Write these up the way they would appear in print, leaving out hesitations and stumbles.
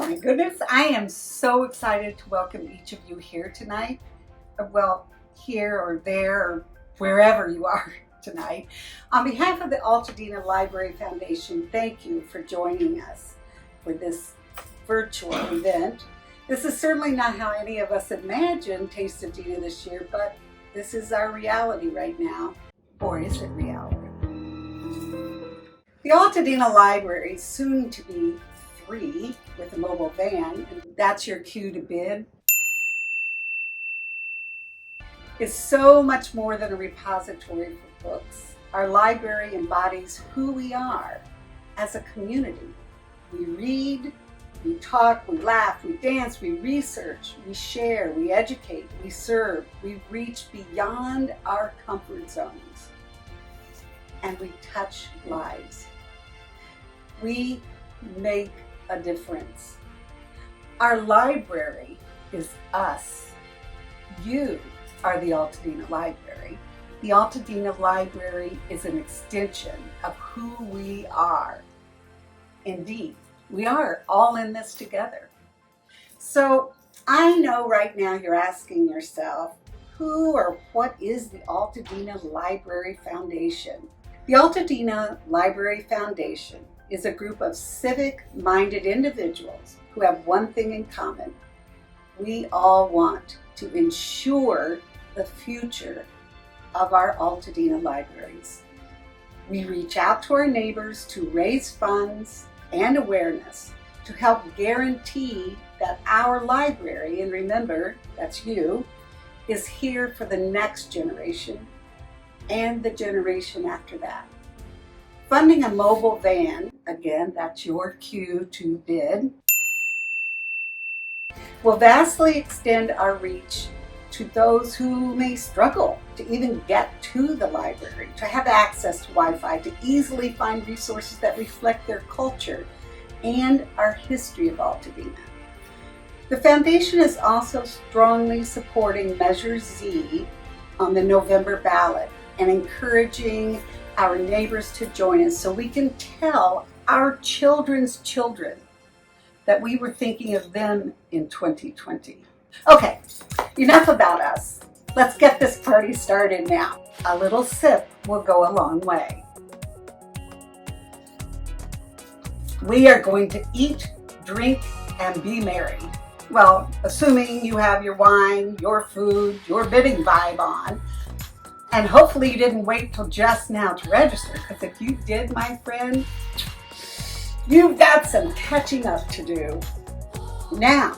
my goodness, I am so excited to welcome each of you here tonight. Well, here or there or wherever you are tonight. On behalf of the Altadena Library Foundation, thank you for joining us for this virtual event. This is certainly not how any of us imagined Taste of Dena this year, but this is our reality right now. Or is it reality? The Altadena Library, soon to be 3 with a mobile van, and that's your cue to bid, is so much more than a repository for books. Our library embodies who we are as a community. We read, we talk, we laugh, we dance, we research, we share, we educate, we serve, we reach beyond our comfort zones, and we touch lives. We make a difference. Our library is us. You are the Altadena Library. The Altadena Library is an extension of who we are. Indeed, we are all in this together. So I know right now you're asking yourself, who or what is the Altadena Library Foundation? The Altadena Library Foundation is a group of civic-minded individuals who have one thing in common. We all want to ensure the future of our Altadena libraries. We reach out to our neighbors to raise funds and awareness to help guarantee that our library, and remember, that's you, is here for the next generation and the generation after that. Funding a mobile van, again, that's your cue to bid, will vastly extend our reach to those who may struggle to even get to the library, to have access to Wi-Fi, to easily find resources that reflect their culture and our history of Altadena. The foundation is also strongly supporting Measure Z on the November ballot and encouraging our neighbors to join us so we can tell our children's children that we were thinking of them in 2020. Okay, enough about us. Let's get this party started now. A little sip will go a long way. We are going to eat, drink, and be merry. Well, assuming you have your wine, your food, your bidding vibe on. And hopefully you didn't wait till just now to register, because if you did, my friend, you've got some catching up to do. Now,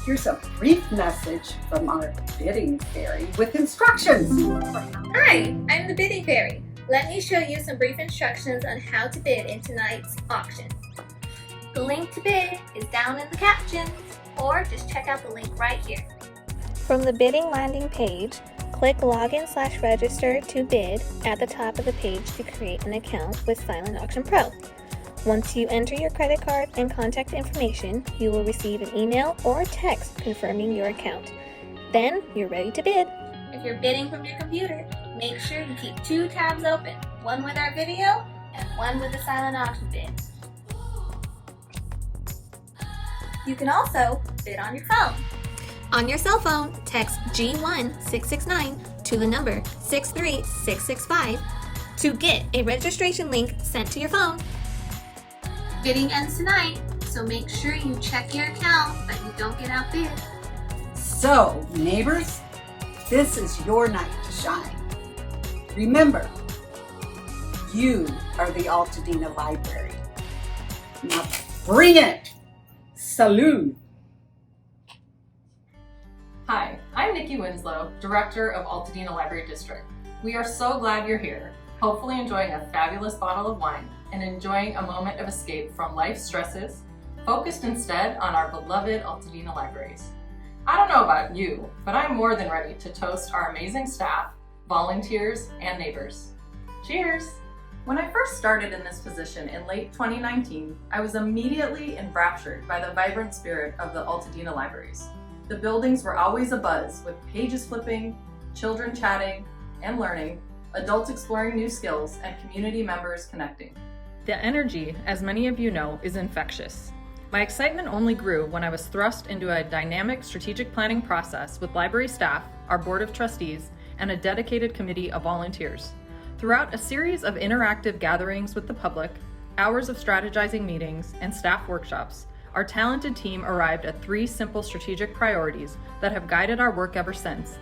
here's a brief message from our bidding fairy with instructions. Hi, I'm the bidding fairy. Let me show you some brief instructions on how to bid in tonight's auction. The link to bid is down in the captions, or just check out the link right here. From the bidding landing page, click Login/Register to bid at the top of the page to create an account with Silent Auction Pro. Once you enter your credit card and contact information, you will receive an email or a text confirming your account. Then you're ready to bid. If you're bidding from your computer, make sure you keep 2 tabs open, one with our video and one with the silent auction bid. You can also bid on your phone. On your cell phone, text G1669 to the number 63665 to get a registration link sent to your phone. Bidding ends tonight, so make sure you check your account that you don't get outbid. So, neighbors, this is your night to shine. Remember, you are the Altadena Library. Now bring it! Salud! Hi, I'm Nikki Winslow, Director of Altadena Library District. We are so glad you're here, hopefully enjoying a fabulous bottle of wine and enjoying a moment of escape from life's stresses, focused instead on our beloved Altadena libraries. I don't know about you, but I'm more than ready to toast our amazing staff, volunteers, and neighbors. Cheers! When I first started in this position in late 2019, I was immediately enraptured by the vibrant spirit of the Altadena libraries. The buildings were always abuzz with pages flipping, children chatting and learning, adults exploring new skills, and community members connecting. The energy, as many of you know, is infectious. My excitement only grew when I was thrust into a dynamic strategic planning process with library staff, our board of trustees, and a dedicated committee of volunteers. Throughout a series of interactive gatherings with the public, hours of strategizing meetings, and staff workshops, our talented team arrived at 3 simple strategic priorities that have guided our work ever since.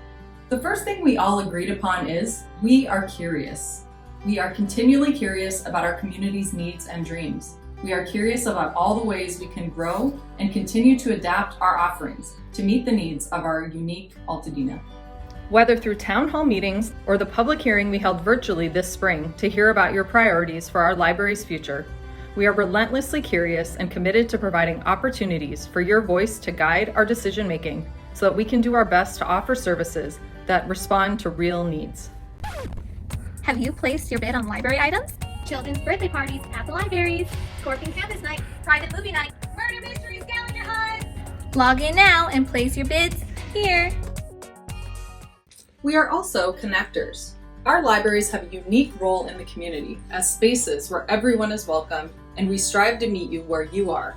The first thing we all agreed upon is we are curious. We are continually curious about our community's needs and dreams. We are curious about all the ways we can grow and continue to adapt our offerings to meet the needs of our unique Altadena. Whether through town hall meetings or the public hearing we held virtually this spring to hear about your priorities for our library's future, we are relentlessly curious and committed to providing opportunities for your voice to guide our decision making so that we can do our best to offer services that respond to real needs. Have you placed your bid on library items? Children's birthday parties at the libraries, Scorpion Campus Night, private movie night, murder mystery scavenger hunt. Log in now and place your bids here. We are also connectors. Our libraries have a unique role in the community as spaces where everyone is welcome, and we strive to meet you where you are.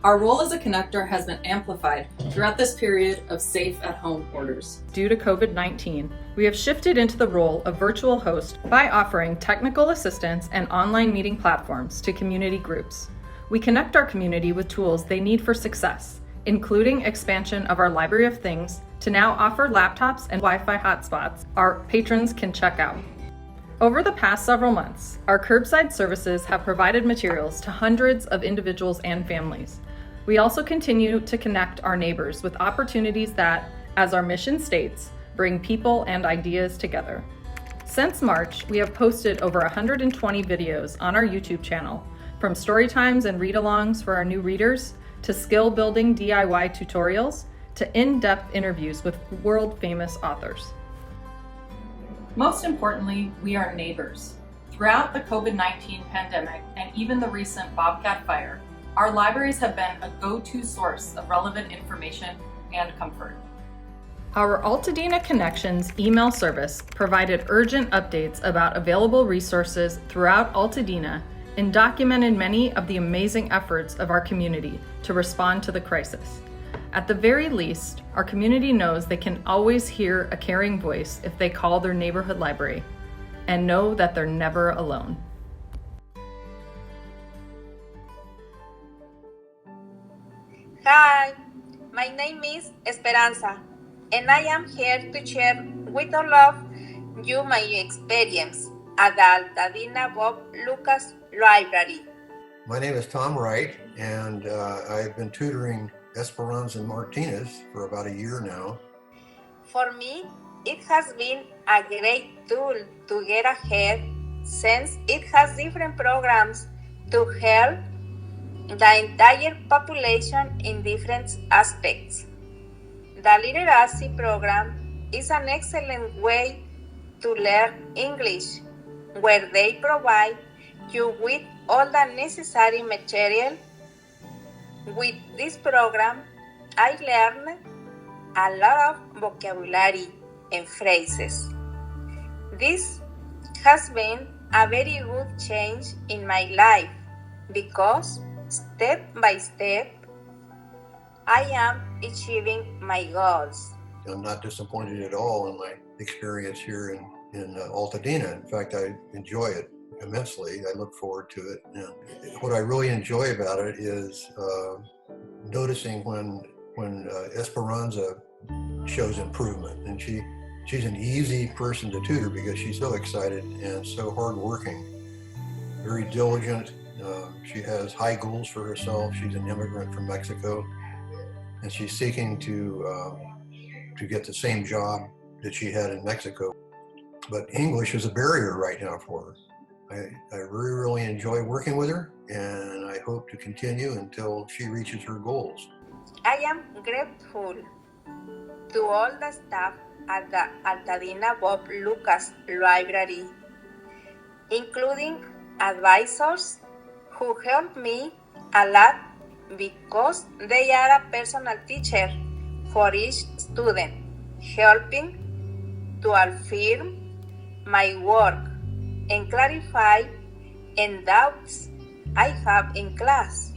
Our role as a connector has been amplified throughout this period of safe at-home orders. Due to COVID-19, we have shifted into the role of virtual host by offering technical assistance and online meeting platforms to community groups. We connect our community with tools they need for success, including expansion of our Library of Things to now offer laptops and Wi-Fi hotspots our patrons can check out. Over the past several months, our curbside services have provided materials to hundreds of individuals and families. We also continue to connect our neighbors with opportunities that, as our mission states, bring people and ideas together. Since March, we have posted over 120 videos on our YouTube channel, from story times and read-alongs for our new readers, to skill-building DIY tutorials, to in-depth interviews with world-famous authors. Most importantly, we are neighbors. Throughout the COVID-19 pandemic and even the recent Bobcat fire, our libraries have been a go-to source of relevant information and comfort. Our Altadena Connections email service provided urgent updates about available resources throughout Altadena and documented many of the amazing efforts of our community to respond to the crisis. At the very least, our community knows they can always hear a caring voice if they call their neighborhood library, and know that they're never alone. Hi, my name is Esperanza, and I am here to share with all of you my experience at the Altadena Bob Lucas Library. My name is Tom Wright, and I've been tutoring Esperanza and Martinez for about a year now. For me, it has been a great tool to get ahead since it has different programs to help the entire population in different aspects. The literacy program is an excellent way to learn English, where they provide you with all the necessary material. With this program, I learned a lot of vocabulary and phrases. This has been a very good change in my life because step by step, I am achieving my goals. I'm not disappointed at all in my experience here in Altadena. In fact, I enjoy it immensely. I look forward to it. And what I really enjoy about it is noticing when Esperanza shows improvement. And she's an easy person to tutor because she's so excited and so hardworking, very diligent. She has high goals for herself. She's an immigrant from Mexico, and she's seeking to get the same job that she had in Mexico. But English is a barrier right now for her. I really enjoy working with her, and I hope to continue until she reaches her goals. I am grateful to all the staff at the Altadena Bob Lucas Library, including advisors who help me a lot because they are a personal teacher for each student, helping to affirm my work and clarify any doubts I have in class.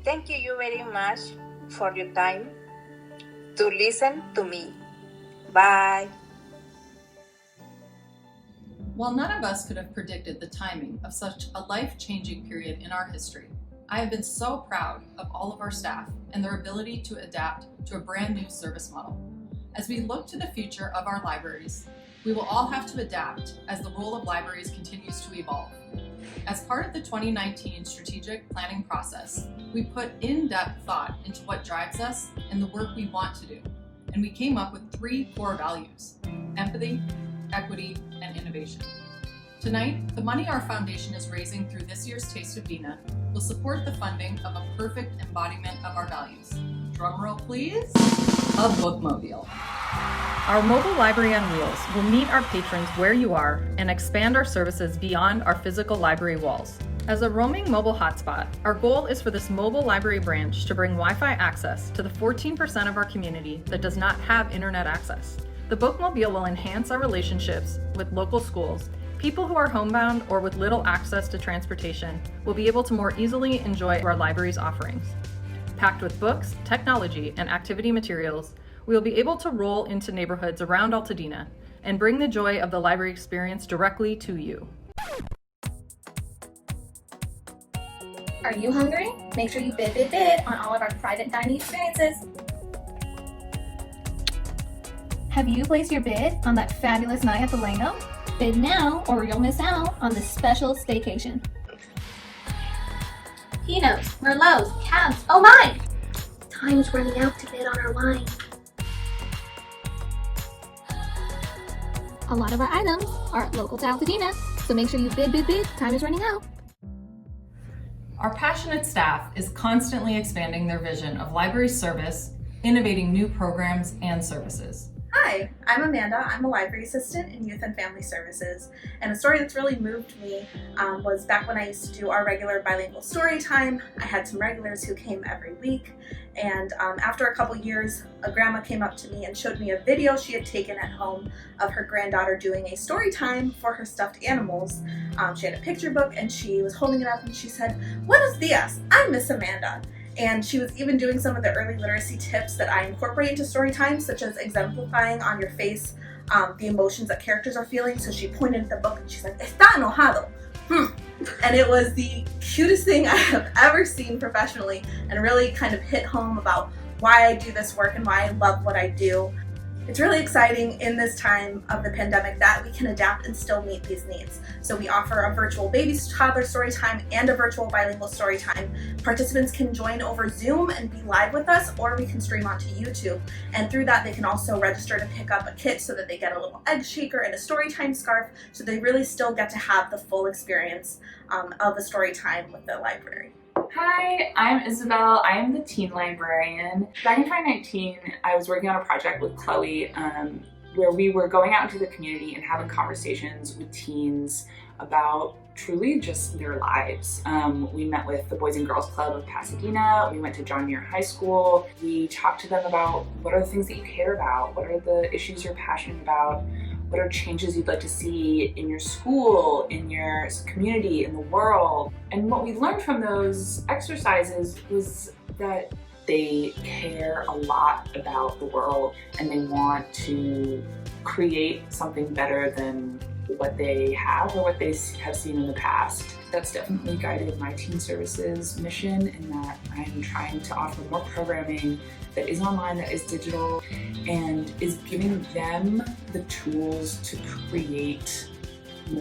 Thank you very much for your time to listen to me. Bye. While none of us could have predicted the timing of such a life-changing period in our history, I have been so proud of all of our staff and their ability to adapt to a brand new service model. As we look to the future of our libraries, we will all have to adapt as the role of libraries continues to evolve. As part of the 2019 strategic planning process, we put in-depth thought into what drives us and the work we want to do, and we came up with 3 core values: empathy, equity, and innovation. Tonight, the money our foundation is raising through this year's Taste of Dena will support the funding of a perfect embodiment of our values. Drumroll please. A bookmobile. Our mobile library on wheels will meet our patrons where you are and expand our services beyond our physical library walls. As a roaming mobile hotspot, our goal is for this mobile library branch to bring Wi-Fi access to the 14% of our community that does not have internet access. The bookmobile will enhance our relationships with local schools. People who are homebound or with little access to transportation will be able to more easily enjoy our library's offerings. Packed with books, technology, and activity materials, we will be able to roll into neighborhoods around Altadena and bring the joy of the library experience directly to you. Are you hungry? Make sure you bid on all of our private dining experiences. Have you placed your bid on that fabulous night at the Lano? Bid now or you'll miss out on this special staycation. Pinots, Merlots, Cabs, oh my! Time is running out to bid on our wine. A lot of our items are local to Altadena, so make sure you bid. Time is running out. Our passionate staff is constantly expanding their vision of library service, innovating new programs and services. Hi, I'm Amanda. I'm a library assistant in Youth and Family Services, and a story that's really moved me was back when I used to do our regular bilingual story time. I had some regulars who came every week, and after a couple years, a grandma came up to me and showed me a video she had taken at home of her granddaughter doing a story time for her stuffed animals. She had a picture book and she was holding it up and she said, "Buenos dias, I'm Miss Amanda." And she was even doing some of the early literacy tips that I incorporate into story time, such as exemplifying on your face the emotions that characters are feeling. So she pointed at the book and she's like, "Está enojado." And it was the cutest thing I have ever seen professionally, and really kind of hit home about why I do this work and why I love what I do. It's really exciting in this time of the pandemic that we can adapt and still meet these needs. So we offer a virtual baby toddler story time and a virtual bilingual story time. Participants can join over Zoom and be live with us, or we can stream onto YouTube. And through that, they can also register to pick up a kit so that they get a little egg shaker and a story time scarf, so they really still get to have the full experience of a story time with the library. Hi, I'm Isabelle. I am the teen librarian. Back in 2019, I was working on a project with Chloe where we were going out into the community and having conversations with teens about truly just their lives. We met with the Boys and Girls Club of Pasadena. We went to John Muir High School. We talked to them about what are the things that you care about, what are the issues you're passionate about, what are changes you'd like to see in your school, in your community, in the world. And what we learned from those exercises was that they care a lot about the world and they want to create something better than what they have or what they have seen in the past. That's definitely guided my teen services mission, in that I'm trying to offer more programming that is online, that is digital, and is giving them the tools to create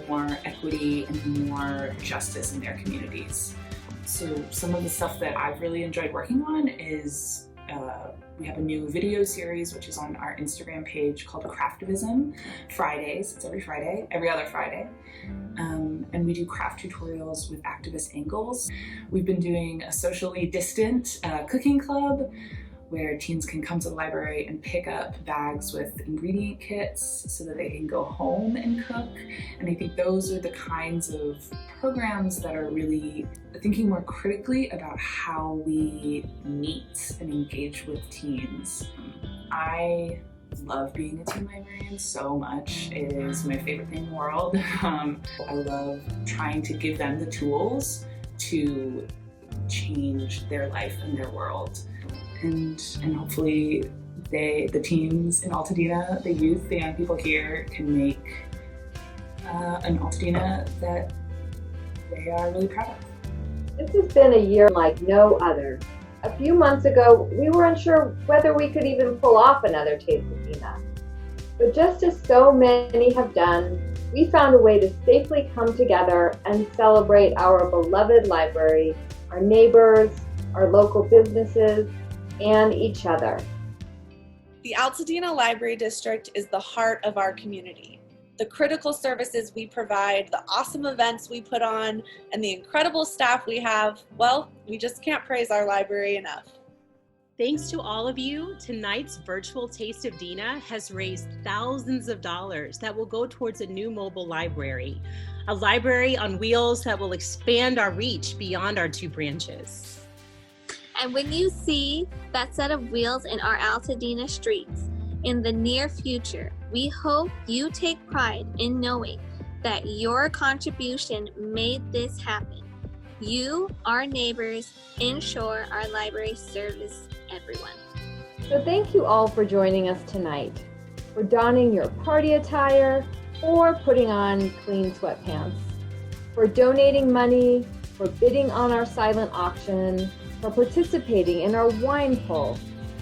more equity and more justice in their communities. So some of the stuff that I've really enjoyed working on is we have a new video series which is on our Instagram page called Craftivism Fridays. It's every Friday, every other Friday. And we do craft tutorials with activist angles. We've been doing a socially distant cooking club where teens can come to the library and pick up bags with ingredient kits so that they can go home and cook. And I think those are the kinds of programs that are really thinking more critically about how we meet and engage with teens. I love being a teen librarian so much. It is my favorite thing in the world. I love trying to give them the tools to change their life and their world. And hopefully the teens in Altadena, the youth, the young people here can make an Altadena that they are really proud of. This has been a year like no other. A few months ago, we were unsure whether we could even pull off another Taste of Dena. But just as so many have done, we found a way to safely come together and celebrate our beloved library, our neighbors, our local businesses, and each other. The Altadena Library District is the heart of our community. The critical services we provide, the awesome events we put on, and the incredible staff we have, well, we just can't praise our library enough. Thanks to all of you, tonight's virtual Taste of Dena has raised thousands of dollars that will go towards a new mobile library, a library on wheels that will expand our reach beyond our 2 branches. And when you see that set of wheels in our Altadena streets in the near future, we hope you take pride in knowing that your contribution made this happen. You, our neighbors, ensure our library serves everyone. So thank you all for joining us tonight, for donning your party attire or putting on clean sweatpants, for donating money, for bidding on our silent auction, for participating in our wine poll,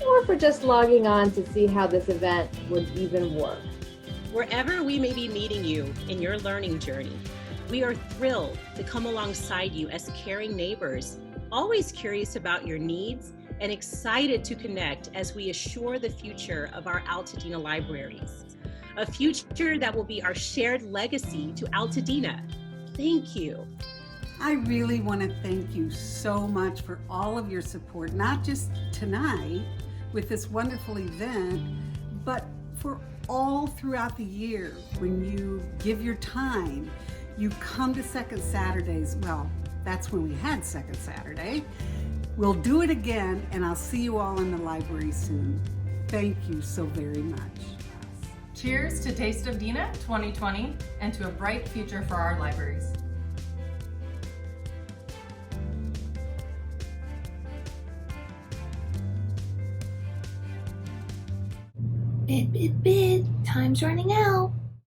or for just logging on to see how this event would even work. Wherever we may be meeting you in your learning journey, we are thrilled to come alongside you as caring neighbors, always curious about your needs and excited to connect as we assure the future of our Altadena libraries. A future that will be our shared legacy to Altadena. Thank you. I really want to thank you so much for all of your support, not just tonight with this wonderful event, but for all throughout the year when you give your time. You come to Second Saturdays. Well, that's when we had Second Saturday. We'll do it again, and I'll see you all in the library soon. Thank you so very much. Cheers to Taste of Dena 2020 and to a bright future for our libraries. Bid, bid, bid. Time's running out.